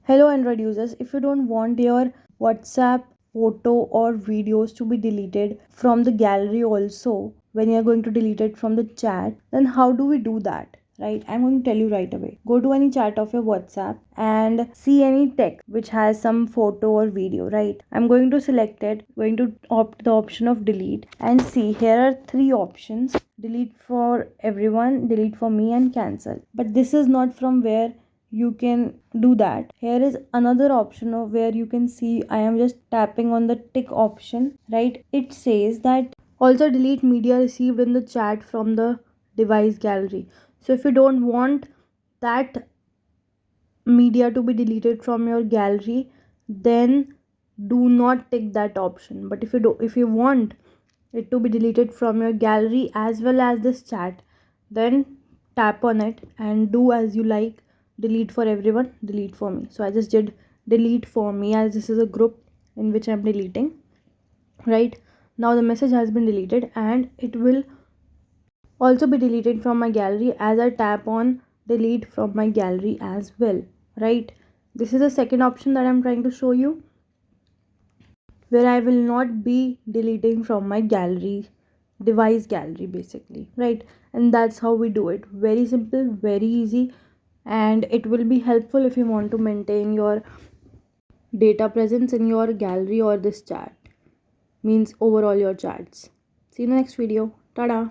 Hello Android users, if you don't want your WhatsApp photo or videos to be deleted from the gallery also when you are going to delete it from the chat, then how do we do that? Right, I'm going to tell you right away. Go to any chat of your WhatsApp and see any text which has some photo or video. Right, I'm going to select it, going to opt the option of delete, and see here are three options: delete for everyone, delete for me, and cancel. But this is not from where you can do that. Here is another option of where you can see I am just tapping on the tick option. Right, it says that also delete media received in the chat from the device gallery. So if you don't want that media to be deleted from your gallery, then do not tick that option. But if you want it to be deleted from your gallery as well as this chat, then tap on it and do as you like. Delete for everyone, delete for me. So I just did delete for me, as this is a group in which I'm deleting. Right, now the message has been deleted and it will also be deleted from my gallery as I tap on delete from my gallery as well. Right, this is the second option that I'm trying to show you, where I will not be deleting from my gallery, device gallery basically. Right, and that's how we do it. Very simple, very easy, and it will be helpful if you want to maintain your data presence in your gallery or this chat, means overall your chats. See you in the next video. Tada.